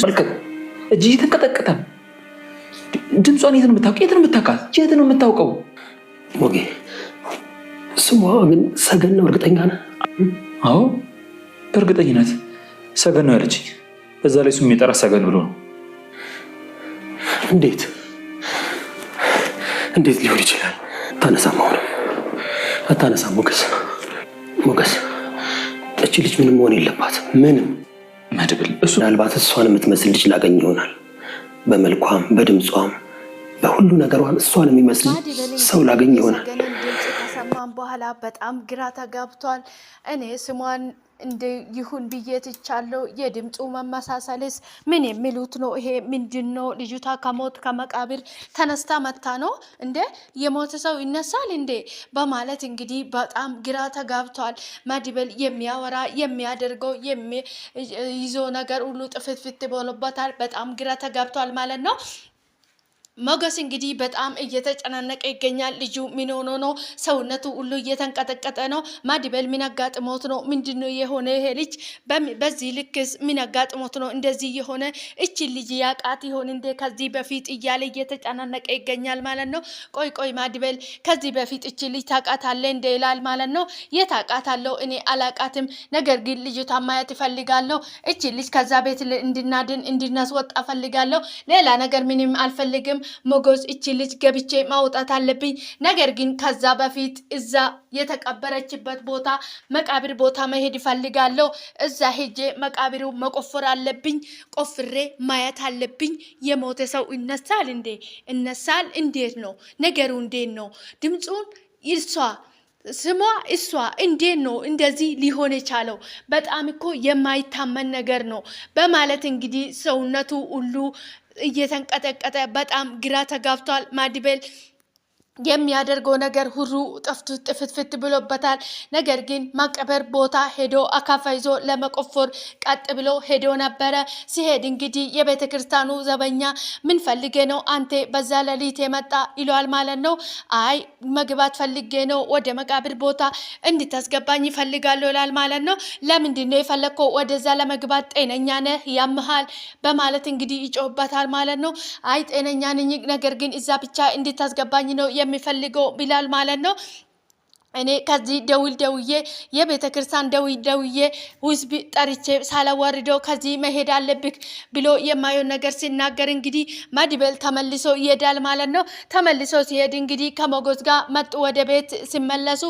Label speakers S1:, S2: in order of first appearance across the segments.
S1: ተመልከት እጅ እየተንቀጠቀጠ ድምጿን የት ነው የምታውቀው
S2: ሞጌ ስሟ ግን ሰገን ነው እርግጠኛ ነህ?
S1: አዎ በእርግጠኝነት ሰገን ነው ያለችኝ በዛ ላይ እሱም የሚጠራ ሰገን ብሎ ነው
S2: እንዴት ሊሆን ይችላል? አታነሳም ሞገስ እቺ ልጅ ምንም መሆን የለባትም ምንም
S1: መድብል እሱ
S2: ምናልባት እሷን የምትመስል ልጅ ላገኝ ይሆናል በመልኳም በድምጿም በሁሉ ነገሯን እሷን የሚመስል ሰው ላገኝ ይሆናል
S3: ከሰማን በኋላ በጣም ግራ ተጋብቷል እኔ ስሟን እንደ ይሁን ብዬትቻለሁ የድምጹ መመሳሰልስ ምን የሚሉት ነው ይሄ ምንድነው ልጅቷ ከሞት ከመቃብር ተነስታ መታ ነው እንደ የሞተ ሰው ይነሳል እንደ በማለት እንግዲህ በጣም ግራ ተጋብቷል መድብል የሚያወራ የሚያደርገው ይዞ ነገር ሁሉ ጥፍትፍት ብሎበታል በጣም ግራ ተጋብቷል ማለት ነው ሞገስ እንግዲህ በጣም እየተጨናነቀ ይገኛል ልጁ ምን ሆኖ ነው ሰውነቱ ሁሉ እየተንቀጠቀጠ ነው መድብል ምን አጋጥሞት ነው ምንድነው የሆነ ይሄ ልጅ በዚህ ልክስ ምን አጋጥሞት ነው እንደዚህ የሆነ እቺ ልጅ ያቃት ይሆን እንደ ከዚህ በፊት እያለ እየተጨናነቀ ይገኛል ማለት ነው ቆይ መድብል ከዚህ በፊት እቺ ልጅ ታቃታለህ እንደ ይላል ማለት ነው የታቃታለው እኔ አላቃትም ነገር ግን ልጅቷ ማየት ፈልጋለሁ እቺ ልጅ ከዛ ቤት እንድናስወጣ ፈልጋለሁ ሌላ ነገር ምንም አልፈልግም ሞገስ እቺ ልጅ ገብቼ ማውጣት አለብኝ ነገር ግን ከዛ በፊት እዛ የተቀበረችበት ቦታ መቃብር ቦታ መሄድ ይፈልጋለሁ እዛ ሄጄ መቃብሩ መቆፈር አለብኝ ቆፍሬ ማየት አለብኝ የሞተ ሰው ይነሳል እንዴት ነው ነገሩ እንዴት ነው ድምጹን እሷ እንዴት ነው እንደዚህ ሊሆን የቻለው በጣም እኮ የማይታመን ነገር ነው በማለት እንግዲህ ሰውነቱ ሁሉ እየተንቀጠቀጠ በጣም ግራ ተጋብቷል መድብል የሚያደርገው ነገር ሁሉ ጥፍትፍት ብሎበታል ነገር ግን መቀበር ቦታ ሄዶ አካፋ ይዞ ለመቆፈር ቀጥ ብሎ ሄዶ ነበረ ሲሄድ እንግዲህ የቤተክርስቲያኑ ዘበኛ ምን ፈልጌ ነው አንተ በዛ ሌሊት የመጣ ይሏል ማለት ነው አይ መግባት ፈልጌ ነው ወደ መቃብር ቦታ እንድታስገባኝ ይፈልጋለሁ ይላል ማለት ነው ለምንድን ነው የፈለከው ወደዛ ለመግባት ጤነኛ ነህ ያምሃል በማለት እንግዲህ ይጮህበታል ማለት ነው አይ ጤነኛ ነኝ ነገር ግን እዛ ብቻ እንድታስገባኝ ነው የሚፈልገው ቢላል ማለት ነው እኔ ከዚህ ደውዬ የቤተክርስቲያን ደውዬ ውስብ ጠርቼ ሳላወርደው ከዚህ መሄድ አለብክ ብሎ የማየው ነገር ሲናገር እንግዲህ መድብል ተመልሶ ይሄዳል ማለት ነው ተመልሶ ሲሄድ እንግዲህ ከሞገስ ጋር መጡ ወደ ቤት ሲመለሱ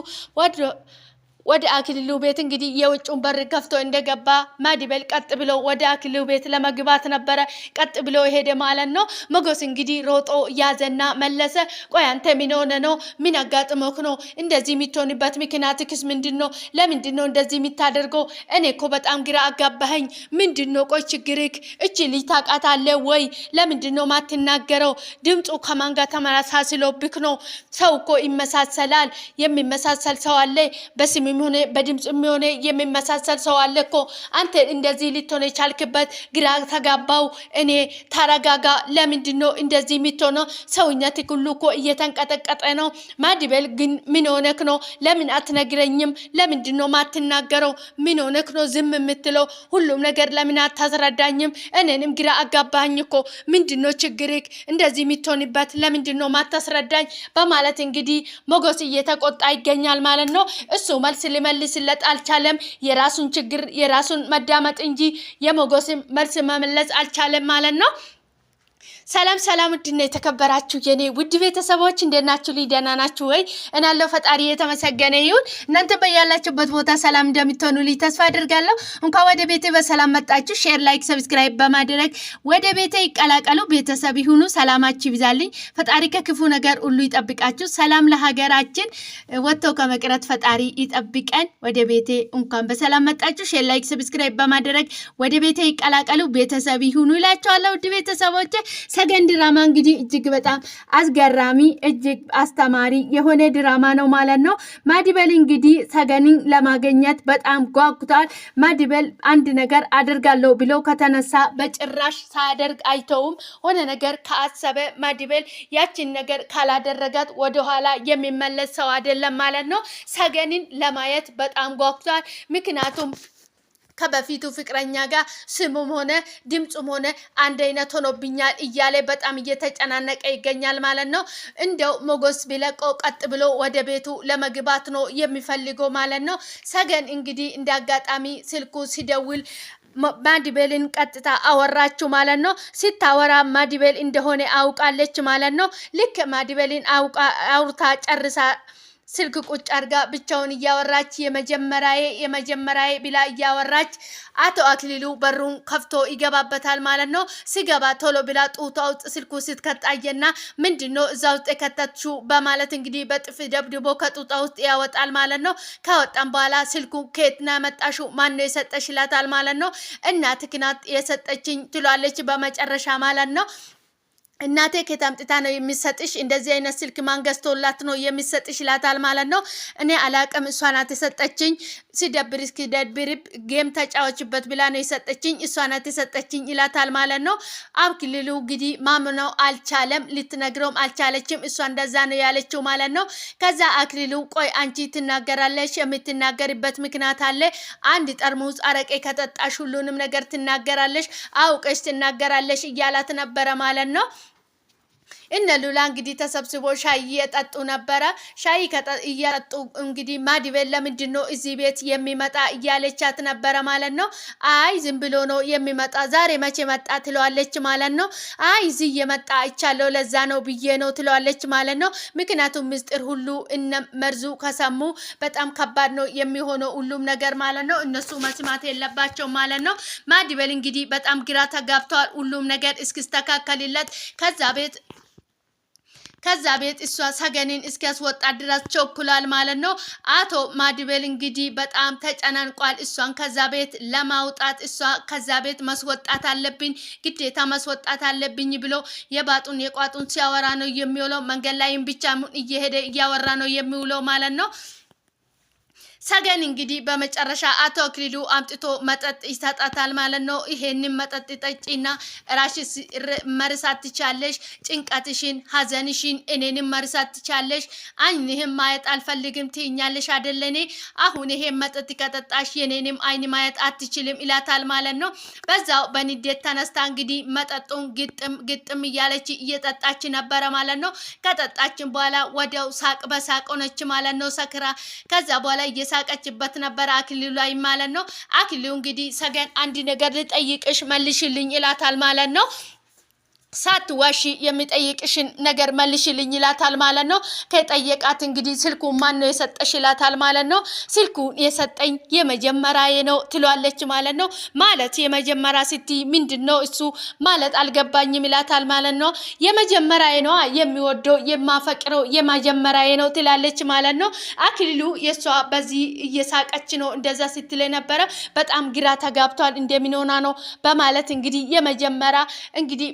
S3: ወደ አክሊሉ ቤት እንግዲህ የውጭውን በር ከፍቶ እንደገባ መድብል ቀጥ ብሎ ወደ አክሊሉ ቤት ለመግባት ነበረ ቀጥ ብሎ ሄደ ማለት ነው ሞገስ እንግዲህ ሮጦ ያዘና መለሰ ቆይ አንተ ምን ሆነ ነው ምን አጋጥሞክ ነው እንደዚህ የምትሆንበት ምክንያትክስ ምንድነው ለምንድነው እንደዚህ የምታደርገው እኔ እኮ በጣም ግራ አጋባኸኝ ምንድነው ቆይ ችግርክ እቺ ልጅ ታውቃታለህ ወይ ለምንድነው ማትናገረው ድምጹ ከማን ጋር ተመሳስሎብክ ነው ሰው እኮ ይመሳሰላል የሚመሳሰል ሰው አለ በስም ሆነ በድምጽ ሆነ የሚመሳሰል ሰው አለ እኮ አንተ እንደዚህ ልትሆን የቻልክበት ግራ ተጋባው እኔ ተረጋጋ ለምንድነው እንደዚህ የምትሆነው ሰውነት ሁሉ እኮ እየተንቀጠቀጠ ነው መድብል ግን ምን ሆነክ ነው ለምን አትነግረኝም ለምንድነው ማትናገረው ምን ሆነክ ነው ዝም የምትለው ሁሉም ነገር ለምን አታስረዳኝም እኔንም ግራ አጋባኝ እኮ ምንድነው ችግርክ እንደዚህ የምትሆንበት ለምንድነው ማታስረዳኝ በማለት እንግዲህ ሞገስ እየተቆጣ ይገኛል ማለት ነው እሱ መልስ ሊመልስለት አልቻለም የራሱን ችግር የራሱን መዳመጥ እንጂ የሞገስን መልስ መመለስ አልቻለም ማለት ነው ሰላም ውድና የተከበራችሁ የኔ ውድ ቤተሰቦች እንደናችሁ ሊደና ናችሁ ወይ እናለው ፈጣሪ የተመሰገነ ይሁን እናንተ በያላችሁበት ቦታ ሰላም እንደምትሆኑ ተስፋ አደርጋለሁ እንኳን ወደ ቤቴ በሰላም መጣችሁ ሼር ላይክ ሰብስክራይብ በማድረግ ወደ ቤቴ ይቀላቀሉ ቤተሰብ ይሁኑ ሰላማችሁ ይብዛልኝ ፈጣሪ ከክፉ ነገር ሁሉ ይጠብቃችሁ ሰላም ለሀገራችን ወጥቶ ከመቅረት ፈጣሪ ይጠብቀን ወደ ቤቴ እንኳን በሰላም መጣችሁ ሼር ላይክ ሰብስክራይብ በማድረግ ወደ ቤቴ ይቀላቀሉ ቤተሰብ ይሁኑ ይላችኋለሁ ውድ ቤተሰቦች ሰገን ድራማ እንግዲህ እጅግ በጣም አስገራሚ እጅግ አስተማሪ የሆነ ድራማ ነው ማለት ነው መድብል እንግዲህ ሰገንን ለማግኘት በጣም ጓጉቷል መድብል አንድ ነገር አድርጋለሁ ብሎ ከተነሳ በጭራሽ ሳያደርግ አይተውም ሆነ ነገር ካሰበ መድብል ያችን ነገር ካላደረጋት ወደ ኋላ የሚመለስ ሰው አይደለም ማለት ነው ሰገንን ለማየት በጣም ጓጉቷል ምክንያቱም ከበፊቱ ፍቅረኛ ጋር ስሙም ሆነ ድምጹም ሆነ አንድ አይነት ሆኖብኛል እያለ በጣም እየተጨናነቀ ይገኛል ማለት ነው። እንደው ሞገስ ቢለቀው ቀጥ ብሎ ወደ ቤቱ ለመግባት ነው የሚፈልገው ማለት ነው። ሰገን እንግዲህ እንዳጋጣሚ ስልኩ ሲደውል ማዲቤልን ቀጥታ አወራችሁ ማለት ነው። ሲታወራ ማዲቤል እንደሆነ አውቃለች ማለት ነው። ልክ ማዲቤልን አውርታ ጨርሳ ስልክ ቁጭ አርጋ ብቻውን እያወራች የመጀመሪያዬ ብላ እያወራች አቶ አክሊሉ በሩን ከፍቶ ይገባበታል ማለት ነው። ሲገባ ቶሎ ብላ ጡቷ ውስጥ ስልኩ ስትከታየና ምንድነው እዛ ውስጥ የከተትሽው በማለት እንግዲህ በጥፍ ደብድቦ ከጡቷ ውስጥ ያወጣል ማለት ነው። ካወጣም በኋላ ስልኩ ከየት ነው ያመጣሽው? ማን ነው የሰጠሽ? ይላታል ማለት ነው። እናትህ ናት የሰጠችኝ ትሏለች በመጨረሻ ማለት ነው። እናቴ ከየት አምጥታ ነው የሚሰጥሽ? እንደዚህ አይነት ስልክ ማን ገዝቶላት ነው የሚሰጥሽ? ይላታል ማለት ነው። እኔ አላቅም፣ እሷ ናት የሰጠችኝ። ሲደብር እስኪደብር ጌም ተጫወችበት ብላ ነው የሰጠችኝ፣ እሷ ናት የሰጠችኝ ይላታል ማለት ነው። አክሊሉ እንግዲህ ማምነው አልቻለም፣ ልትነግረውም አልቻለችም። እሷ እንደዛ ነው ያለችው ማለት ነው። ከዛ አክሊሉ ቆይ አንቺ ትናገራለሽ፣ የምትናገርበት ምክንያት አለ። አንድ ጠርሙስ አረቄ ከጠጣሽ ሁሉንም ነገር ትናገራለሽ፣ አውቀሽ ትናገራለሽ እያላት ነበረ ማለት ነው። እነ ሉላ እንግዲህ ተሰብስቦ ሻይ እየጠጡ ነበረ። ሻይ እየጠጡ እንግዲህ ማዲቤል ለምንድን ነው እዚህ ቤት የሚመጣ እያለቻት ነበረ ማለት ነው። አይ ዝም ብሎ ነው የሚመጣ፣ ዛሬ መቼ መጣ ትለዋለች ማለት ነው። አይ እዚህ እየመጣ አይቻለሁ ለዛ ነው ብዬ ነው ትለዋለች ማለት ነው። ምክንያቱም ምስጢር ሁሉ እነ መርዙ ከሰሙ በጣም ከባድ ነው የሚሆነው ሁሉም ነገር ማለት ነው። እነሱ መስማት የለባቸው ማለት ነው። ማዲቤል እንግዲህ በጣም ግራ ተጋብተዋል። ሁሉም ነገር እስኪስተካከልለት ከዛ ቤት እሷ ሰገንን እስኪያስወጣ ድረስ ቸኩሏል ማለት ነው። አቶ ማዲቤል እንግዲህ በጣም ተጨናንቋል። እሷን ከዛ ቤት ለማውጣት እሷ ከዛ ቤት ማስወጣት አለብኝ፣ ግዴታ ማስወጣት አለብኝ ብሎ የባጡን የቋጡን ሲያወራ ነው የሚውለው። መንገድ ላይም ብቻ እየሄደ እያወራ ነው የሚውለው ማለት ነው። ሰገን እንግዲህ በመጨረሻ አቶ አክሊሉ አምጥቶ መጠጥ ይሰጣታል ማለት ነው። ይሄንን መጠጥ ጠጪና ራስሽ መርሳት ትቻለሽ፣ ጭንቀትሽን፣ ሀዘንሽን እኔንም መርሳት ትቻለሽ። አይንህም ማየት አልፈልግም ትይኛለሽ አይደለኔ? አሁን ይሄን መጠጥ ከጠጣሽ የኔንም አይን ማየት አትችልም ይላታል ማለት ነው። በዛው በንዴት ተነስታ እንግዲህ መጠጡን ግጥም እያለች እየጠጣች ነበረ ማለት ነው። ከጠጣችን በኋላ ወዲያው ሳቅ በሳቅ ሆነች ማለት ነው ሰክራ። ከዛ በኋላ ሳቀችበት ነበር አክሊሉ ላይ ማለት ነው። አክሊሉ እንግዲህ ሰገን አንድ ነገር ልጠይቅሽ መልሽልኝ ይላታል ማለት ነው። ሳትዋሺ የሚጠይቅሽን ነገር መልሽልኝ ይላታል ማለት ነው። ከጠየቃት እንግዲህ ስልኩ ማን ነው የሰጠሽ ይላታል ማለት ነው። ስልኩ የሰጠኝ የመጀመሪያዬ ነው ትሏለች ማለት ነው። ማለት የመጀመሪያ ስትይ ምንድነው እሱ ማለት አልገባኝም ይላታል ማለት ነው። የመጀመሪያዬ ነው የሚወደው የማፈቅረው የመጀመሪያዬ ነው ትላለች ማለት ነው። አክሊሉ የሷ በዚህ እየሳቀች ነው እንደዛ ስትል ነበረ። በጣም ግራ ተጋብቷል እንደምን ሆና ነው በማለት እንግዲህ የመጀመሪያ እንግዲህ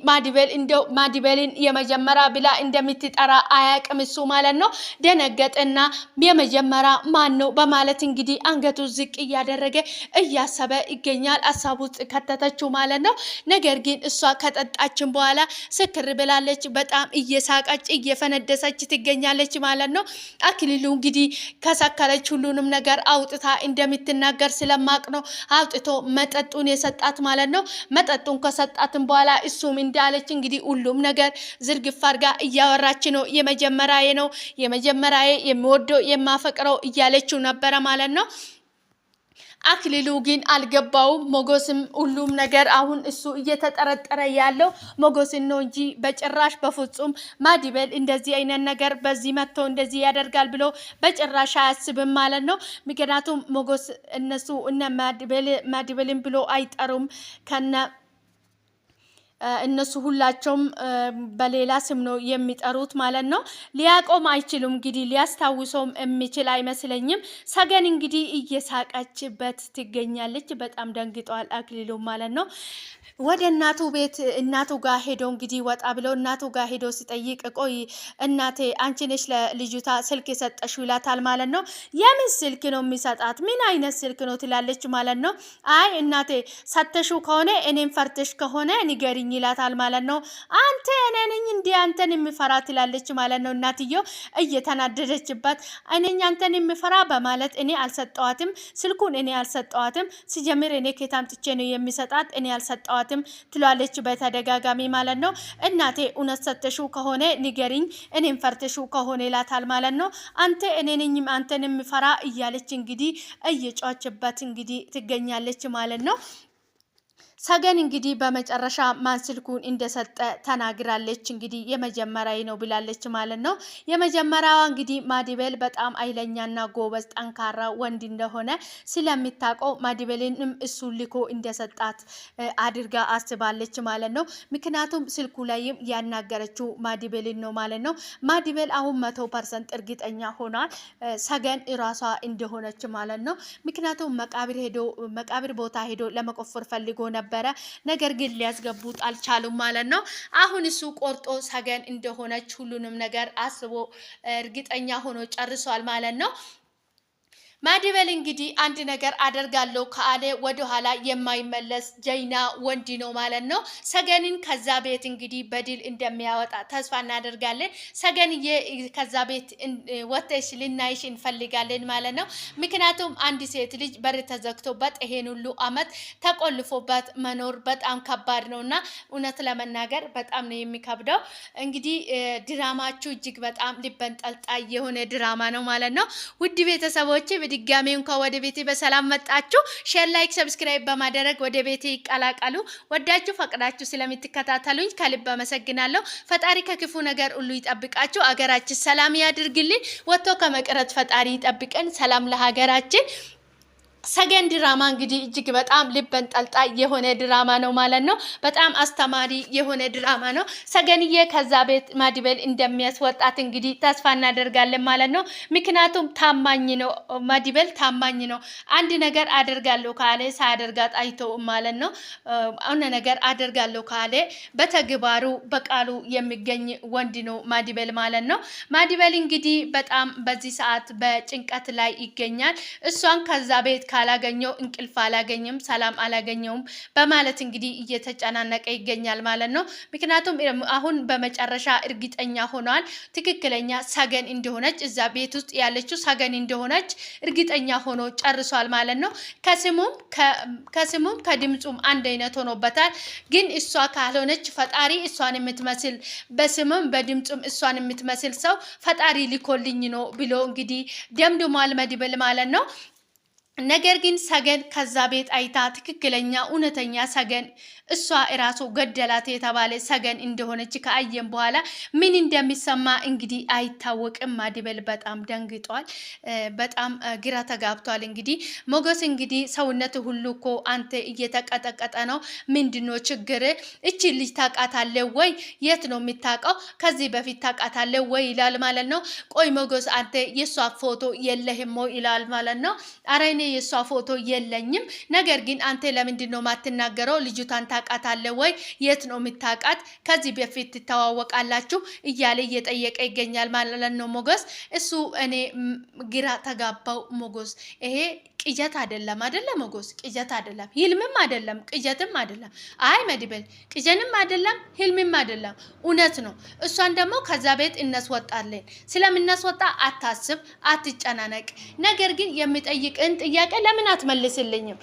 S3: ማዲቤልን የመጀመሪያ ብላ እንደምትጠራ አያቅም እሱ ማለት ነው። ደነገጠና የመጀመሪያ ማን ነው በማለት እንግዲህ አንገቱ ዝቅ እያደረገ እያሰበ ይገኛል። ሀሳብ ውስጥ ከተተችው ማለት ነው። ነገር ግን እሷ ከጠጣችን በኋላ ስክር ብላለች። በጣም እየሳቀች እየፈነደሰች ትገኛለች ማለት ነው። አክሊሉ እንግዲህ ከሰከረች ሁሉንም ነገር አውጥታ እንደምትናገር ስለማቅ ነው አውጥቶ መጠጡን የሰጣት ማለት ነው። መጠጡን ከሰጣትን በኋላ እሱም እንዳለች እንግዲህ ሁሉም ነገር ዝርግፍ አድርጋ እያወራች ነው። የመጀመሪያዬ ነው የመጀመሪያዬ የሚወደው የማፈቅረው እያለችው ነበረ ማለት ነው። አክሊሉ ግን አልገባውም። ሞገስም ሁሉም ነገር አሁን እሱ እየተጠረጠረ ያለው ሞገስን ነው እንጂ በጭራሽ በፍጹም ማዲቤል እንደዚህ አይነት ነገር በዚህ መጥቶ እንደዚህ ያደርጋል ብሎ በጭራሽ አያስብም ማለት ነው። ምክንያቱም ሞገስ እነሱ እነ ማዲቤልን ብሎ አይጠሩም ከነ እነሱ ሁላቸውም በሌላ ስም ነው የሚጠሩት ማለት ነው። ሊያቆም አይችሉም እንግዲህ ሊያስታውሰውም የሚችል አይመስለኝም። ሰገን እንግዲህ እየሳቀችበት ትገኛለች። በጣም ደንግጧል አክሊሉ ማለት ነው። ወደ እናቱ ቤት እናቱ ጋር ሄዶ እንግዲህ ወጣ ብለው እናቱ ጋር ሄዶ ሲጠይቅ ቆይ እናቴ አንቺ ነሽ ለልጅቷ ስልክ የሰጠሽው ይላታል ማለት ነው። የምን ስልክ ነው የሚሰጣት? ምን አይነት ስልክ ነው ትላለች ማለት ነው። አይ እናቴ ሰተሽው ከሆነ እኔም ፈርተሽ ከሆነ ንገሪኝ ይላታል ማለት ነው። አንተ እኔ ነኝ እንዴ አንተን የምፈራ ትላለች ማለት ነው። እናትየው እየተናደደችበት እኔ አንተን የምፈራ በማለት እኔ አልሰጠዋትም፣ ስልኩን እኔ አልሰጠዋትም፣ ሲጀምር እኔ ከየት አምጥቼ ነው የሚሰጣት? እኔ አልሰጠዋትም ትላለች በተደጋጋሚ ማለት ነው። እናቴ እውነት ሰተሽው ከሆነ ንገሪኝ፣ እኔም ፈርተሽው ከሆነ ይላታል ማለት ነው። አንተ እኔ ነኝ አንተን የምፈራ እያለች እንግዲህ እየጮችበት እንግዲህ ትገኛለች ማለት ነው። ሰገን እንግዲህ በመጨረሻ ማን ስልኩን እንደሰጠ ተናግራለች። እንግዲህ የመጀመሪያ ነው ብላለች ማለት ነው። የመጀመሪያዋ እንግዲህ ማዲቤል በጣም ኃይለኛና ጎበዝ ጠንካራ ወንድ እንደሆነ ስለሚታወቀው ማዲቤልንም እሱ ልኮ እንደሰጣት አድርጋ አስባለች ማለት ነው። ምክንያቱም ስልኩ ላይም ያናገረችው ማዲቤልን ነው ማለት ነው። ማዲቤል አሁን 100% እርግጠኛ ሆኗል ሰገን ራሷ እንደሆነች ማለት ነው። ምክንያቱም መቃብር ቦታ ሄዶ ለመቆፈር ፈልጎ ነበር። ነገር ግን ሊያስገቡት አልቻሉም ማለት ነው። አሁን እሱ ቆርጦ ሰገን እንደሆነች ሁሉንም ነገር አስቦ እርግጠኛ ሆኖ ጨርሷል ማለት ነው። ማዲቤል እንግዲህ አንድ ነገር አደርጋለሁ ካለ ወደ ኋላ የማይመለስ ጀይና ወንድ ነው ማለት ነው። ሰገንን ከዛ ቤት እንግዲህ በድል እንደሚያወጣ ተስፋ እናደርጋለን። ሰገንዬ ከዛ ቤት ወጥተሽ ልናይሽ እንፈልጋለን ማለት ነው። ምክንያቱም አንድ ሴት ልጅ በር ተዘግቶበት ይሄን ሁሉ አመት ተቆልፎበት መኖር በጣም ከባድ ነውና እውነት ለመናገር በጣም ነው የሚከብደው። እንግዲህ ድራማችሁ እጅግ በጣም ልበንጠልጣይ የሆነ ድራማ ነው ማለት ነው። ውድ ቤተሰቦች ድጋሜ እንኳን ወደ ቤቴ በሰላም መጣችሁ። ሼር፣ ላይክ፣ ሰብስክራይብ በማድረግ ወደ ቤቴ ይቀላቀሉ። ወዳችሁ ፈቅዳችሁ ስለምትከታተሉኝ ከልብ አመሰግናለሁ። ፈጣሪ ከክፉ ነገር ሁሉ ይጠብቃችሁ። አገራችን ሰላም ያድርግልኝ። ወጥቶ ከመቅረት ፈጣሪ ይጠብቀን። ሰላም ለሀገራችን። ሰገን ድራማ እንግዲህ እጅግ በጣም ልበን ጠልጣይ የሆነ ድራማ ነው ማለት ነው። በጣም አስተማሪ የሆነ ድራማ ነው። ሰገንዬ ከዛ ቤት ማዲቤል እንደሚያስወጣት እንግዲህ ተስፋ እናደርጋለን ማለት ነው። ምክንያቱም ታማኝ ነው፣ ማዲቤል ታማኝ ነው። አንድ ነገር አደርጋለሁ ካለ ሳያደርጋት አይተውም ማለት ነው። አሁን ነገር አደርጋለሁ ካለ በተግባሩ በቃሉ የሚገኝ ወንድ ነው ማዲቤል ማለት ነው። ማዲቤል እንግዲህ በጣም በዚህ ሰዓት በጭንቀት ላይ ይገኛል። እሷን ከዛ ቤት ካላገኘው እንቅልፍ አላገኘም፣ ሰላም አላገኘውም በማለት እንግዲህ እየተጨናነቀ ይገኛል ማለት ነው። ምክንያቱም አሁን በመጨረሻ እርግጠኛ ሆኗል ትክክለኛ ሰገን እንደሆነች፣ እዛ ቤት ውስጥ ያለችው ሰገን እንደሆነች እርግጠኛ ሆኖ ጨርሷል ማለት ነው። ከስሙም ከድምጹም አንድ አይነት ሆኖበታል። ግን እሷ ካልሆነች ፈጣሪ እሷን የምትመስል በስሙም በድምጹም እሷን የምትመስል ሰው ፈጣሪ ሊኮልኝ ነው ብሎ እንግዲህ ደምድሟል ማዲቤል ማለት ነው። ነገር ግን ሰገን ከዛ ቤት አይታ ትክክለኛ እውነተኛ ሰገን እሷ እራሱ ገደላት የተባለ ሰገን እንደሆነች ከአየን በኋላ ምን እንደሚሰማ እንግዲህ አይታወቅም። ማዲቤል በጣም ደንግጧል፣ በጣም ግራ ተጋብቷል። እንግዲህ ሞገስ እንግዲህ ሰውነት ሁሉ እኮ አንተ እየተቀጠቀጠ ነው፣ ምንድነው ችግር? እቺ ልጅ ታውቃታለህ ወይ? የት ነው የምታውቀው? ከዚህ በፊት ታውቃታለህ ወይ ይላል ማለት ነው። ቆይ ሞገስ አንተ የሷ ፎቶ የለህም ይላል ማለት ነው። አረ እኔ የሷ ፎቶ የለኝም፣ ነገር ግን አንተ ለምንድን ነው ማትናገረው? ልጅቷን ታውቃታለህ ወይ? የት ነው የምታውቃት? ከዚህ በፊት ትተዋወቃላችሁ እያለ እየጠየቀ ይገኛል ማለት ነው ሞገስ። እሱ እኔ ግራ ተጋባው ሞገስ። ይሄ ቅጀት አይደለም ሞገስ፣ ቅጀት አይደለም፣ ህልምም አይደለም፣ ቅጀትም አይደለም። አይ ማዲቤል ቅጀንም አይደለም፣ ህልምም አይደለም፣ እውነት ነው። እሷን ደግሞ ከዛ ቤት እናስወጣለን። ስለምናስወጣ አታስብ፣ አትጨናነቅ። ነገር ግን የሚጠይቅን ጥያቄ ለምን አትመልስልኝም?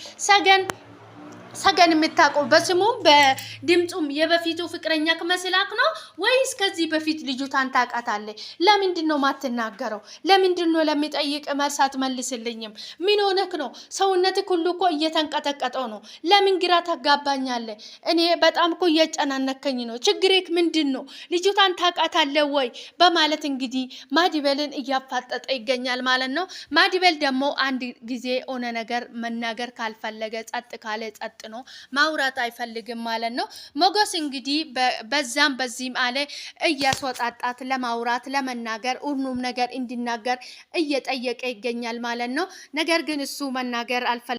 S3: ሰገን የምታውቀው በስሙም በድምጹም የበፊቱ ፍቅረኛ መስላክ ነው ወይስ ከዚህ በፊት ልጅቷን ታውቃታለህ? ለምንድን ነው ማትናገረው? ለምንድን ነው ለሚጠይቅ መልስ አትመልስልኝም? ምን ሆነክ ነው? ሰውነትክ ሁሉ እኮ እየተንቀጠቀጠው ነው። ለምን ግራ ታጋባኛለህ? እኔ በጣም እኮ እያጨናነከኝ ነው። ችግሬክ ምንድን ነው? ልጅቷን ታውቃታለህ ወይ? በማለት እንግዲህ ማዲቤልን እያፋጠጠ ይገኛል ማለት ነው። ማዲቤል ደግሞ አንድ ጊዜ ሆነ ነገር መናገር ካልፈለገ ጸጥ ካለ ጸጥ ነው፣ ማውራት አይፈልግም ማለት ነው። ሞገስ እንግዲህ በዛም በዚህም አለ እያስወጣጣት ለማውራት ለመናገር ሁሉም ነገር እንዲናገር እየጠየቀ ይገኛል ማለት ነው። ነገር ግን እሱ መናገር አልፈለገም።